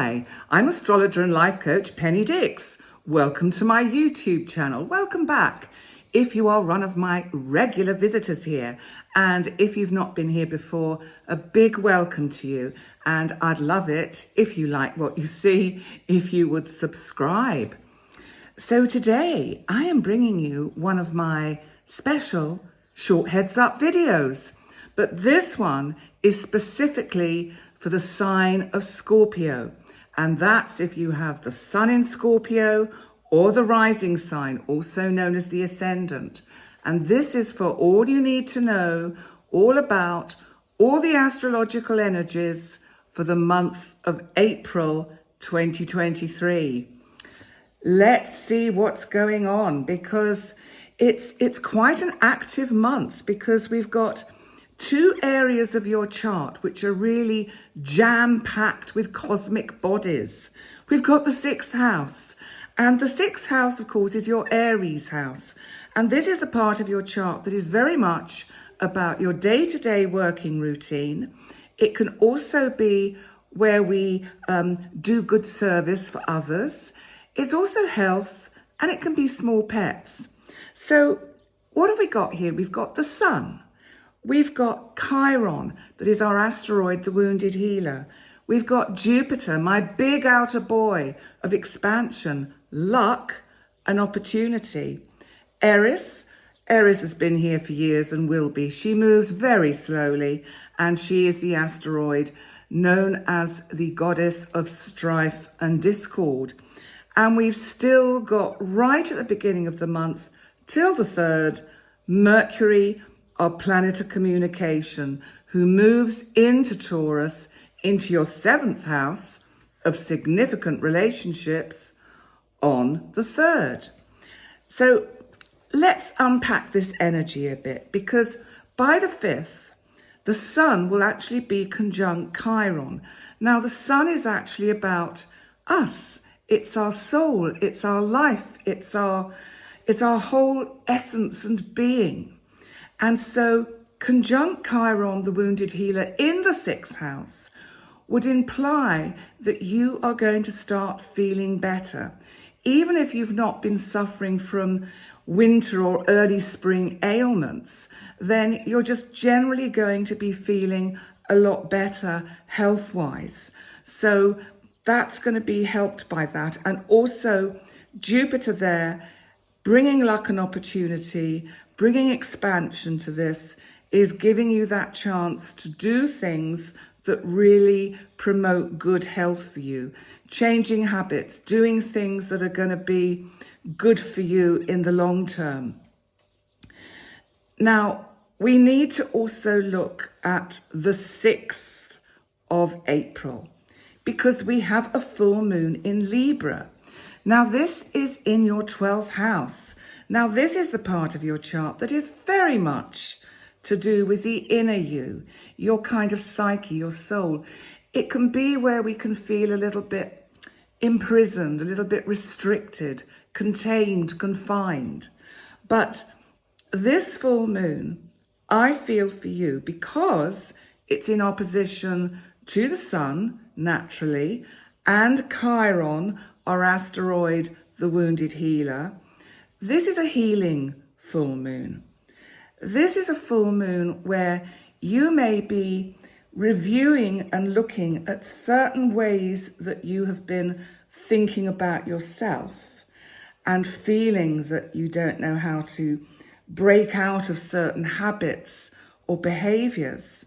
Hi, I'm astrologer and life coach Penny Dix. Welcome to my YouTube channel. Welcome back. If you are one of my regular visitors here, and if you've not been here before, a big welcome to you. And I'd love it if you like what you see, if you would subscribe. So today I am bringing you one of my special short heads up videos, but this one is specifically for the sign of Scorpio, and that's if you have the sun in Scorpio or the rising sign, also known as the ascendant. And this is for all you need to know all about all the astrological energies for the month of April 2023. Let's see what's going on, because it's quite an active month, because we've got two areas of your chart which are really jam-packed with cosmic bodies. We've got the sixth house, and the sixth house, of course, is your Aries house. And this is the part of your chart that is very much about your day-to-day working routine. It can also be where we do good service for others. It's also health, and it can be small pets. So what have we got here? We've got the sun. We've got Chiron, that is our asteroid, the wounded healer. We've got Jupiter, my big outer boy of expansion, luck, and opportunity. Eris has been here for years and will be. She moves very slowly, and she is the asteroid known as the goddess of strife and discord. And we've still got, right at the beginning of the month, till the 3rd, Mercury, our planet of communication, who moves into Taurus, into your 7th house of significant relationships on the 3rd. So let's unpack this energy a bit, because by the 5th, the sun will actually be conjunct Chiron. Now, the sun is actually about us. It's our soul, it's our life, it's our whole essence and being. And so conjunct Chiron, the wounded healer, in the 6th house would imply that you are going to start feeling better. Even if you've not been suffering from winter or early spring ailments, then you're just generally going to be feeling a lot better health-wise. So that's going to be helped by that. And also Jupiter there, bringing luck and opportunity, bringing expansion to this, is giving you that chance to do things that really promote good health for you, changing habits, doing things that are going to be good for you in the long term. Now, we need to also look at the 6th of April, because we have a full moon in Libra. Now, this is in your 12th house. Now, this is the part of your chart that is very much to do with the inner you, your kind of psyche, your soul. It can be where we can feel a little bit imprisoned, a little bit restricted, contained, confined. But this full moon, I feel for you, because it's in opposition to the sun, naturally, and Chiron, our asteroid, the wounded healer. This is a healing full moon. This is a full moon where you may be reviewing and looking at certain ways that you have been thinking about yourself and feeling that you don't know how to break out of certain habits or behaviors.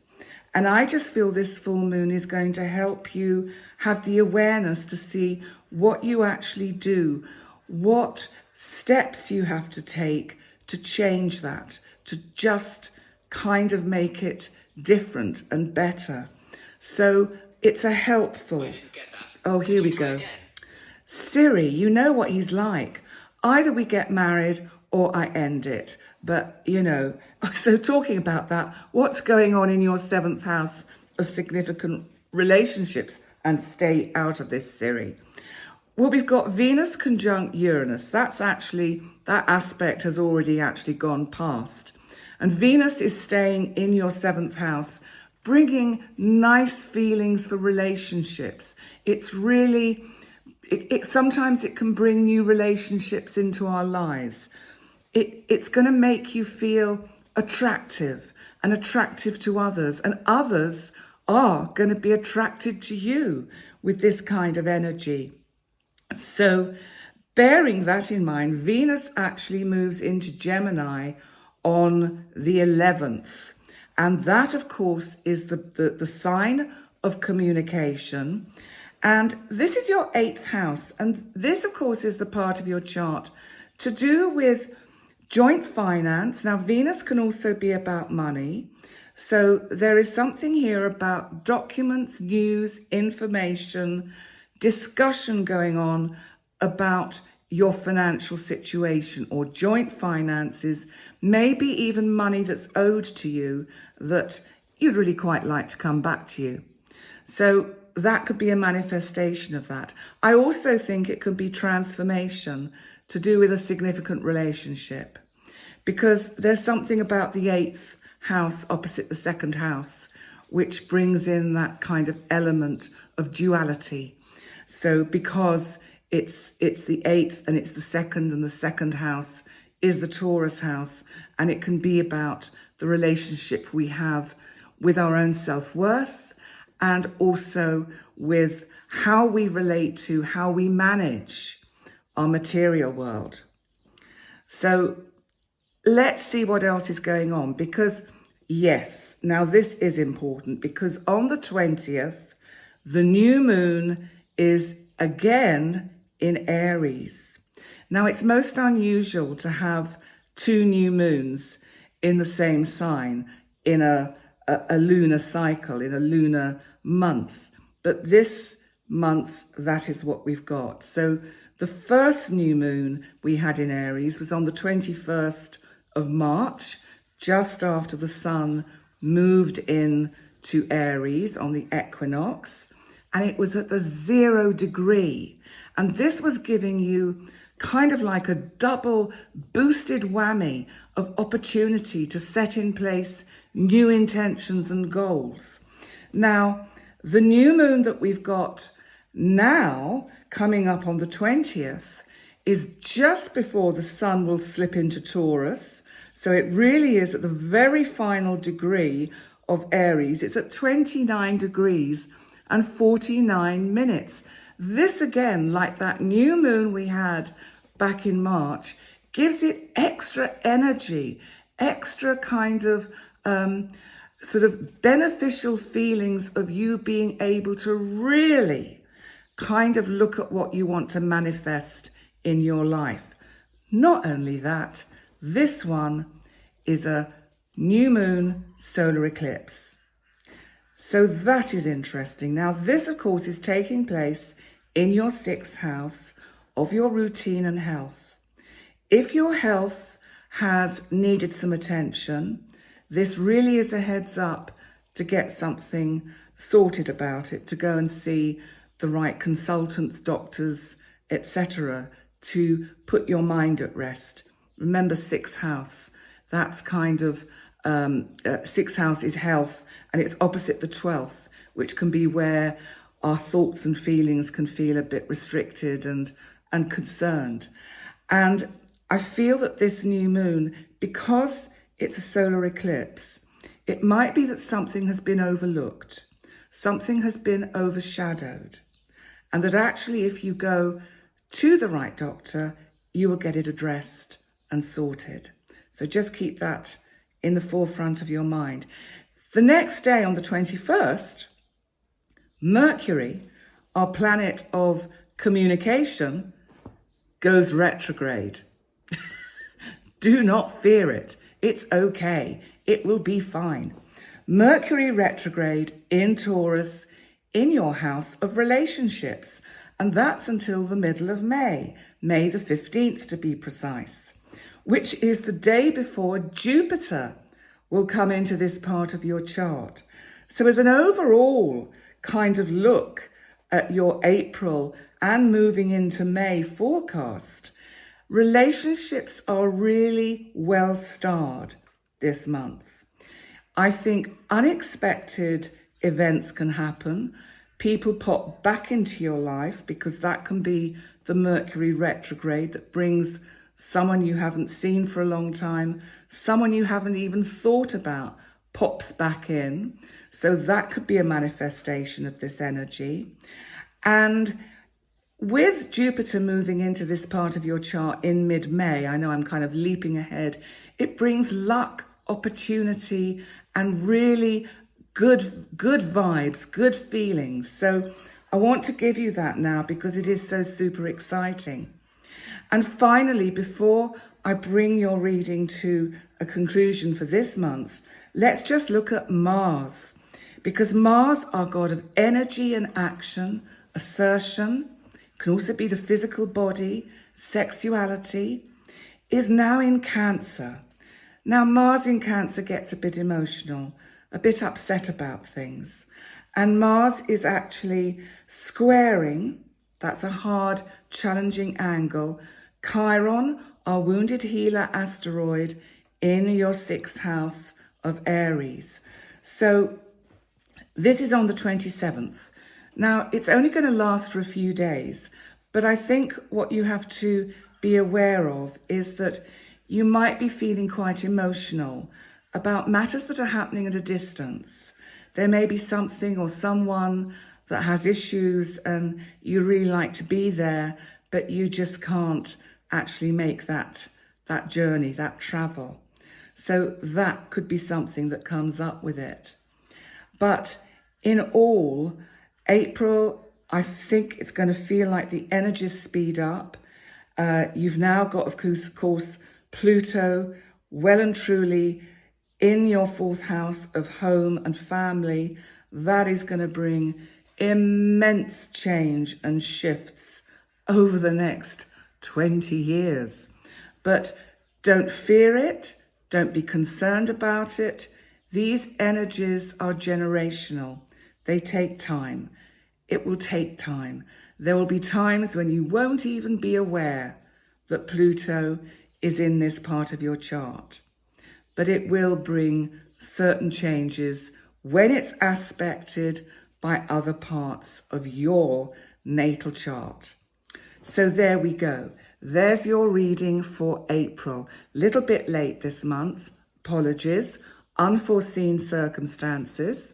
And I just feel this full moon is going to help you have the awareness to see what you actually do, what steps you have to take to change that, to just kind of make it different and better. So it's a helpful... Oh, here we go. Siri, you know what he's like. Either we get married or I end it. But, you know, so talking about that, what's going on in your 7th house of significant relationships? And stay out of this, Siri. Well, we've got Venus conjunct Uranus. That aspect has already actually gone past. And Venus is staying in your 7th house, bringing nice feelings for relationships. It's really, sometimes it can bring new relationships into our lives. It's going to make you feel attractive and attractive to others, and others are going to be attracted to you with this kind of energy. So bearing that in mind, Venus actually moves into Gemini on the 11th. And that, of course, is the sign of communication. And this is your 8th house. And this, of course, is the part of your chart to do with joint finance. Now, Venus can also be about money. So there is something here about documents, news, information, discussion going on about your financial situation or joint finances, maybe even money that's owed to you that you'd really quite like to come back to you. So that could be a manifestation of that. I also think it could be transformation to do with a significant relationship, because there's something about the 8th house opposite the 2nd house, which brings in that kind of element of duality. So because it's the 8th and it's the 2nd, and the 2nd house is the Taurus house, and it can be about the relationship we have with our own self-worth and also with how we relate to, how we manage our material world. So let's see what else is going on, because yes, now this is important, because on the 20th, the new moon is again in Aries. Now, it's most unusual to have 2 new moons in the same sign in a lunar cycle, in a lunar month. But this month, that is what we've got. So the first new moon we had in Aries was on the 21st of March, just after the sun moved in to Aries on the equinox, and it was at the 0 degree. And this was giving you kind of like a double boosted whammy of opportunity to set in place new intentions and goals. Now, the new moon that we've got now coming up on the 20th is just before the sun will slip into Taurus. So it really is at the very final degree of Aries. It's at 29 degrees and 49 minutes. This again, like that new moon we had back in March, gives it extra energy, extra kind of sort of beneficial feelings of you being able to really kind of look at what you want to manifest in your life. Not only that, this one is a new moon solar eclipse. So that is interesting. Now, this, of course, is taking place in your 6th house of your routine and health. If your health has needed some attention, this really is a heads up to get something sorted about it, to go and see the right consultants, doctors, etc., to put your mind at rest. Remember, 6th house, that's kind of, 6th house is health, and it's opposite the 12th, which can be where our thoughts and feelings can feel a bit restricted and concerned. And I feel that this new moon, because it's a solar eclipse, it might be that something has been overlooked, something has been overshadowed, and that actually if you go to the right doctor, you will get it addressed and sorted. So just keep that in the forefront of your mind. The next day, on the 21st, Mercury, our planet of communication, goes retrograde. Do not fear it. It's okay. It will be fine. Mercury retrograde in Taurus in your house of relationships. And that's until the middle of May, May the 15th to be precise, which is the day before Jupiter will come into this part of your chart. So as an overall kind of look at your April and moving into May forecast, relationships are really well starred this month. I think unexpected events can happen. People pop back into your life because that can be the Mercury retrograde that brings someone you haven't seen for a long time, someone you haven't even thought about pops back in. So that could be a manifestation of this energy. And with Jupiter moving into this part of your chart in mid-May, I know I'm kind of leaping ahead, it brings luck, opportunity, and really good vibes, good feelings. So I want to give you that now because it is so super exciting. And finally, before I bring your reading to a conclusion for this month, let's just look at Mars, because Mars, our god of energy and action, assertion, can also be the physical body, sexuality, is now in Cancer. Now, Mars in Cancer gets a bit emotional, a bit upset about things. And Mars is actually squaring, that's a hard, challenging angle, Chiron, our wounded healer asteroid, in your 6th house of Aries. So this is on the 27th. Now, it's only going to last for a few days, but I think what you have to be aware of is that you might be feeling quite emotional about matters that are happening at a distance. There may be something or someone that has issues and you really like to be there, but you just can't actually make that journey, that travel. So that could be something that comes up with it. But in all, April, I think it's going to feel like the energies speed up. You've now got, of course, Pluto well and truly in your 4th house of home and family. That is going to bring immense change and shifts over the next 20 years. But don't fear it. Don't be concerned about it. These energies are generational. They take time. It will take time. There will be times when you won't even be aware that Pluto is in this part of your chart. But it will bring certain changes when it's aspected by other parts of your natal chart. So there we go. There's your reading for April. Little bit late this month. Apologies. Unforeseen circumstances.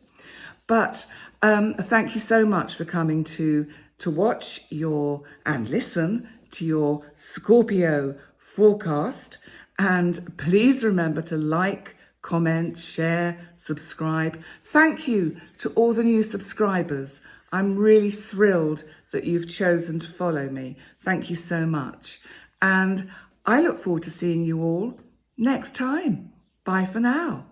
But thank you so much for coming to watch and listen to your Scorpio forecast. And please remember to like, comment, share, subscribe. Thank you to all the new subscribers. I'm really thrilled that you've chosen to follow me. Thank you so much. And I look forward to seeing you all next time. Bye for now.